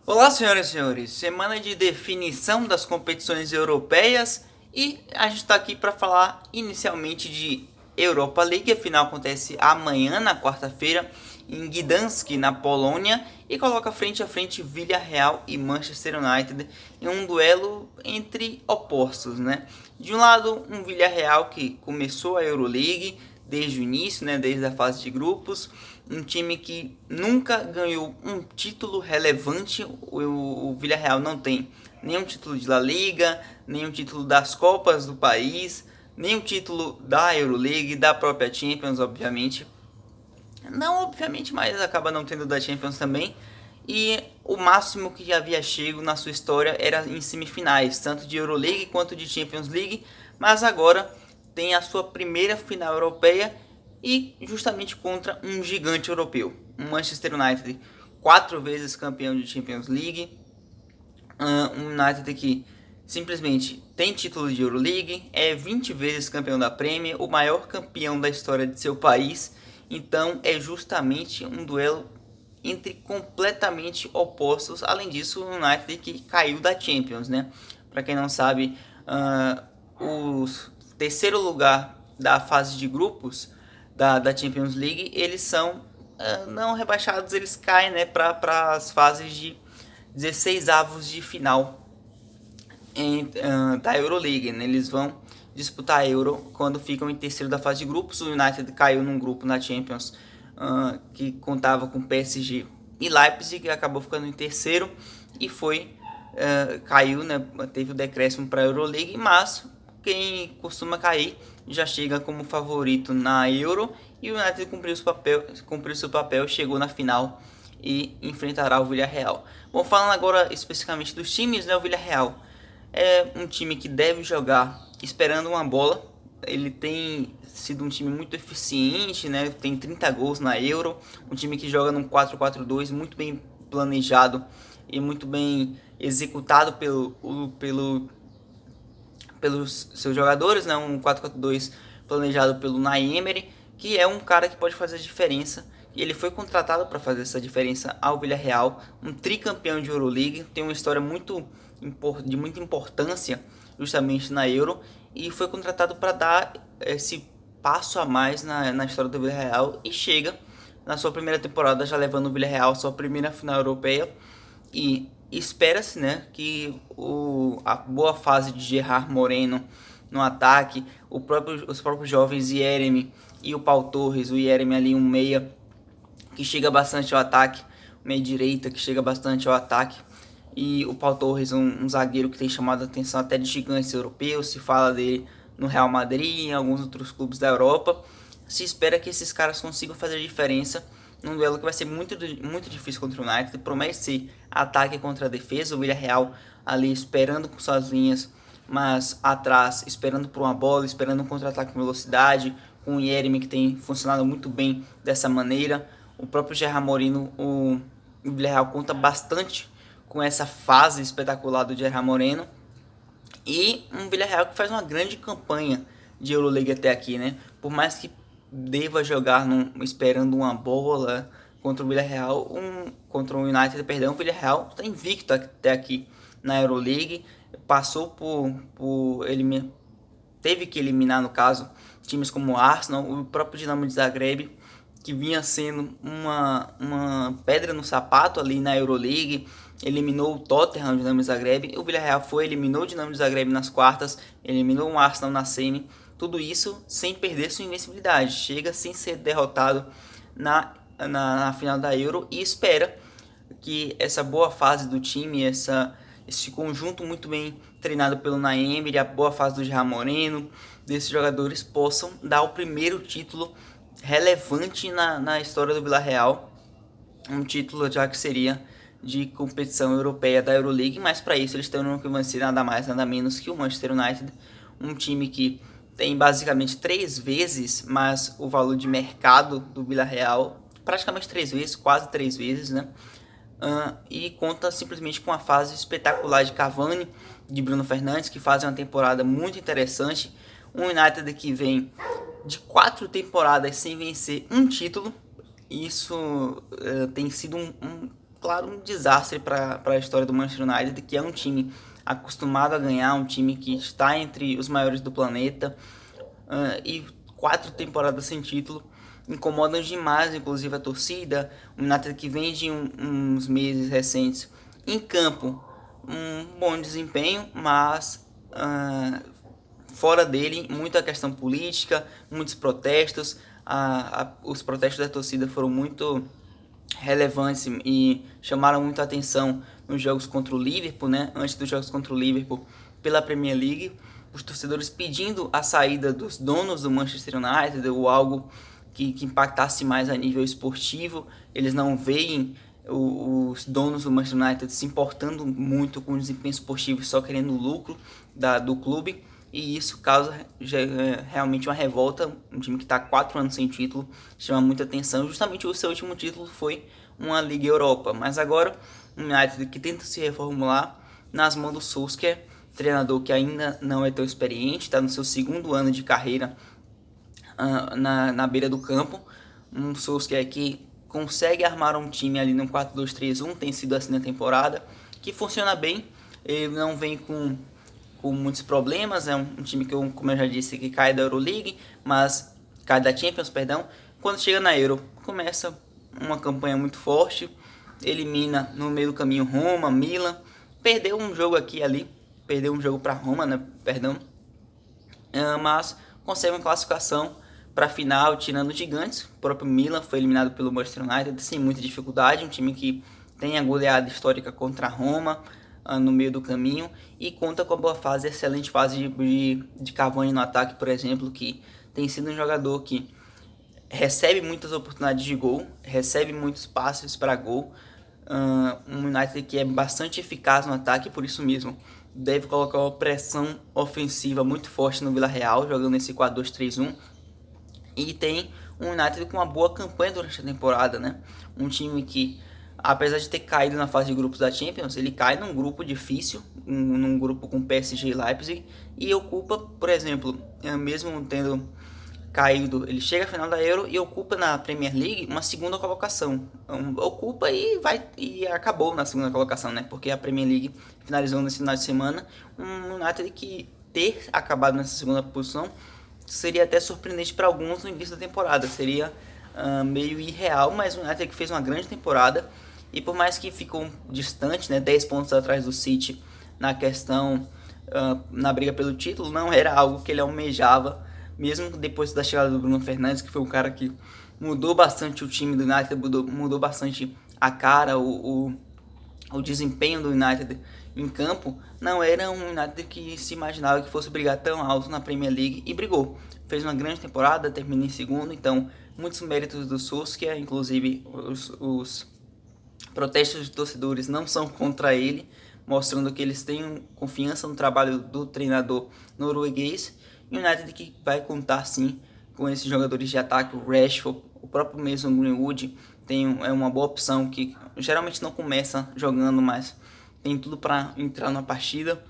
Olá, senhoras e senhores. Semana de definição das competições europeias e a gente está aqui para falar inicialmente de Europa League. A final acontece amanhã, na quarta-feira, em Gdansk, na Polônia, e coloca frente a frente Villarreal e Manchester United em um duelo entre opostos, né? De um lado, um Villarreal que começou a Euroleague desde o início, né, desde a fase de grupos, um time que nunca ganhou um título relevante. O Villarreal não tem nenhum título de La Liga, nenhum título das Copas do país, nenhum título da Euroleague, da própria Champions, obviamente. Não, obviamente, mas acaba não tendo da Champions também. E o máximo que havia chego na sua história era em semifinais, tanto de Euroleague quanto de Champions League, mas agora tem a sua primeira final europeia e justamente contra um gigante europeu, um Manchester United, 4 vezes campeão de Champions League, um United que simplesmente tem título de Euroleague, é 20 vezes campeão da Premier, o maior campeão da história de seu país. Então é justamente um duelo entre completamente opostos. Além disso, o United que caiu da Champions, né? Para quem não sabe, o terceiro lugar da fase de grupos da Champions League, eles são não rebaixados, eles caem, né, para as fases de 16 avos de final da Euroleague, né? Eles vão disputar a Euro quando ficam em terceiro da fase de grupos. O United caiu num grupo na Champions que contava com PSG e Leipzig, que acabou ficando em terceiro e caiu, né? Teve o decréscimo para a Euroleague, mas quem costuma cair já chega como favorito na Euro, e o United cumpriu seu papel, chegou na final e enfrentará o Villarreal. Bom, falando agora especificamente dos times, né? O Villarreal é um time que deve jogar esperando uma bola. Ele tem sido um time muito eficiente, né? Tem 30 gols na Euro, um time que joga num 4-4-2 muito bem planejado e muito bem executado pelos seus jogadores, né? Um 4-4-2 planejado pelo Unai Emery, que é um cara que pode fazer a diferença. E ele foi contratado para fazer essa diferença ao Villarreal, um tricampeão de Euroleague, tem uma história de muita importância justamente na Euro, e foi contratado para dar esse passo a mais na história do Villarreal, e chega na sua primeira temporada já levando o Villarreal à sua primeira final europeia. E espera-se, né, que a boa fase de Gerard Moreno no ataque, os próprios jovens Yeremy e o Pau Torres, o Yeremy ali um meia que chega bastante ao ataque, meia direita que chega bastante ao ataque, e o Pau Torres um zagueiro que tem chamado a atenção até de gigantes europeus, se fala dele no Real Madrid e em alguns outros clubes da Europa. Se espera que esses caras consigam fazer a diferença num duelo que vai ser muito difícil contra o United. Promete ser ataque contra a defesa, o Villarreal ali esperando com suas linhas, mas atrás esperando por uma bola, esperando um contra-ataque com velocidade, com o Yeremy que tem funcionado muito bem dessa maneira. O próprio Gerard Moreno, o Villarreal conta bastante com essa fase espetacular do Gerard Moreno, e um Villarreal que faz uma grande campanha de Euroleague até aqui, né? Por mais que deva jogar esperando uma bola contra o Villarreal, contra o United, perdão, o Villarreal está invicto até aqui na Euroleague, passou teve que eliminar, no caso, times como o Arsenal, o próprio Dinamo de Zagreb, que vinha sendo uma pedra no sapato ali na Euroleague, eliminou o Tottenham, o Dinamo de Zagreb, o Villarreal eliminou o Dinamo de Zagreb nas quartas, eliminou o Arsenal na semi, tudo isso sem perder sua invencibilidade, chega sem ser derrotado na final da Euro, e espera que essa boa fase do time, esse conjunto muito bem treinado pelo Naemer, a boa fase do Gerard Moreno, desses jogadores possam dar o primeiro título relevante na história do Villarreal, um título já que seria de competição europeia da Euroleague, mas para isso eles terão que vencer nada mais nada menos que o Manchester United, um time que tem basicamente 3 vezes mais o valor de mercado do Villarreal, praticamente 3 vezes, quase 3 vezes, né? E conta simplesmente com uma fase espetacular de Cavani, de Bruno Fernandes, que fazem uma temporada muito interessante. Um United que vem de 4 temporadas sem vencer um título. Isso tem sido claro, um desastre para a história do Manchester United, que é um time acostumado a ganhar, um time que está entre os maiores do planeta, e 4 temporadas sem título incomodam demais, inclusive a torcida. O United que vem de uns meses recentes em campo, um bom desempenho, mas fora dele, muita questão política, muitos protestos. Os protestos da torcida foram muito relevantes e chamaram muito a atenção nos jogos contra o Liverpool, né? Antes dos jogos contra o Liverpool pela Premier League, os torcedores pedindo a saída dos donos do Manchester United ou algo que impactasse mais a nível esportivo. Eles não veem os donos do Manchester United se importando muito com o desempenho esportivo, só querendo o lucro do clube, e isso causa realmente uma revolta. Um time que está 4 anos sem título chama muita atenção. Justamente o seu último título foi uma Liga Europa, mas agora o United que tenta se reformular nas mãos do Solskjaer, treinador que ainda não é tão experiente, está no seu 2º ano de carreira na beira do campo. Um Solskjaer que consegue armar um time ali no 4-2-3-1, tem sido assim na temporada, que funciona bem. Ele não vem com muitos problemas, é um time que, como eu já disse, que cai da Euroleague, mas cai da Champions, perdão. Quando chega na Euro, começa uma campanha muito forte, elimina no meio do caminho Roma, Milan, perdeu um jogo aqui e ali, perdeu um jogo para Roma, né, perdão, mas consegue uma classificação para a final, tirando os gigantes. O próprio Milan foi eliminado pelo Manchester United sem muita dificuldade, um time que tem a goleada histórica contra a Roma no meio do caminho, e conta com a boa fase, excelente fase de Cavani no ataque, por exemplo, que tem sido um jogador que recebe muitas oportunidades de gol, recebe muitos passes para gol. Um United que é bastante eficaz no ataque, por isso mesmo deve colocar uma pressão ofensiva muito forte no Villarreal, jogando esse 4-2-3-1. E tem um United com uma boa campanha durante a temporada, né? Um time que, apesar de ter caído na fase de grupos da Champions, ele cai num grupo difícil, num grupo com PSG e Leipzig, e ocupa, por exemplo, mesmo tendo caído, ele chega à final da Euro e ocupa na Premier League uma 2ª colocação. Ocupa e acabou na 2ª colocação, né? Porque a Premier League finalizou nesse final de semana. Um United que ter acabado nessa 2ª posição seria até surpreendente para alguns no início da temporada. Seria meio irreal, mas o United que fez uma grande temporada, e por mais que ficou distante, né, 10 pontos atrás do City na questão, na briga pelo título, não era algo que ele almejava, mesmo depois da chegada do Bruno Fernandes, que foi um cara que mudou bastante o time do United, mudou bastante a cara, o desempenho do United em campo. Não era um United que se imaginava que fosse brigar tão alto na Premier League, e brigou. Fez uma grande temporada, terminou em 2º, então muitos méritos do Solskjaer. Inclusive os protestos de torcedores não são contra ele, mostrando que eles têm confiança no trabalho do treinador norueguês. E o United que vai contar sim com esses jogadores de ataque, o Rashford, o próprio mesmo Greenwood, é uma boa opção, que geralmente não começa jogando, mas tem tudo para entrar na partida.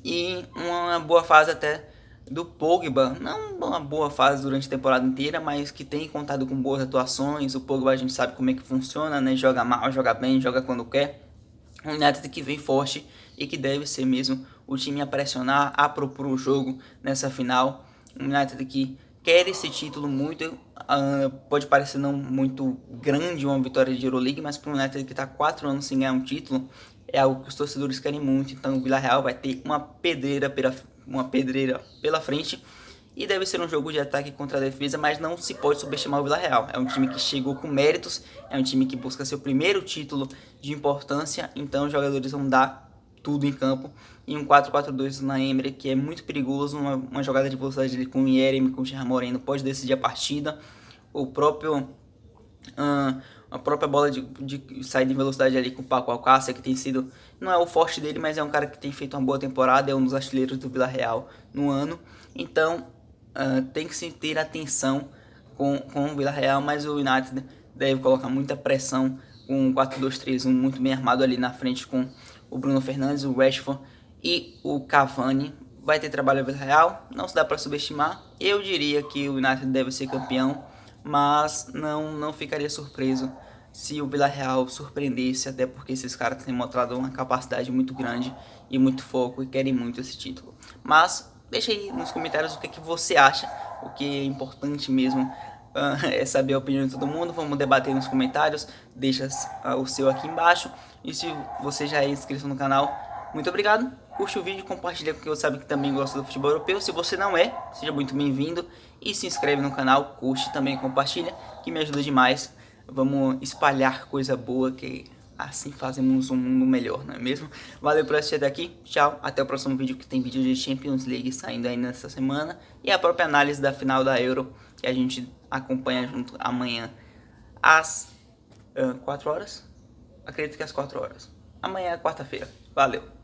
E uma boa fase até do Pogba, não uma boa fase durante a temporada inteira, mas que tem contado com boas atuações. O Pogba, a gente sabe como é que funciona, né? Joga mal, joga bem, joga quando quer. Um United que vem forte e que deve ser mesmo o time a pressionar, a propor o jogo nessa final. Um United que quer esse título muito, pode parecer não muito grande uma vitória de Euroleague, mas para o United que está 4 anos sem ganhar um título, é algo que os torcedores querem muito. Então o Villarreal vai ter uma pedreira pela frente, e deve ser um jogo de ataque contra a defesa, mas não se pode subestimar o Villarreal. É um time que chegou com méritos, é um time que busca seu primeiro título de importância, então os jogadores vão dar tudo em campo. E um 4-4-2 na Emery, que é muito perigoso, uma jogada de velocidade ali com o Yeremy, com o Gerard Moreno, pode decidir a partida. A própria bola de saída de velocidade ali com o Paco Alcácer, que tem sido, não é o forte dele, mas é um cara que tem feito uma boa temporada, é um dos artilheiros do Villarreal no ano. Então tem que se ter atenção com o Villarreal, mas o United deve colocar muita pressão com um 4-2-3-1 muito bem armado ali na frente, com o Bruno Fernandes, o Rashford e o Cavani. Vai ter trabalho no Villarreal, não se dá para subestimar. Eu diria que o United deve ser campeão, mas não ficaria surpreso se o Villarreal surpreendesse, até porque esses caras têm mostrado uma capacidade muito grande e muito foco e querem muito esse título. Mas deixa aí nos comentários o que você acha, o que é importante mesmo é saber a opinião de todo mundo. Vamos debater nos comentários, deixa o seu aqui embaixo. E se você já é inscrito no canal, muito obrigado. Curte o vídeo, compartilha com quem você sabe que também gosta do futebol europeu. Se você não é, seja muito bem-vindo. E se inscreve no canal, curte também, compartilha, que me ajuda demais. Vamos espalhar coisa boa, que assim fazemos um mundo melhor, não é mesmo? Valeu por assistir até aqui, tchau, até o próximo vídeo, que tem vídeo de Champions League saindo aí nessa semana. E a própria análise da final da Euro, que a gente acompanha junto amanhã às 4 horas. Acredito que às 4 horas. Amanhã é quarta-feira. Valeu!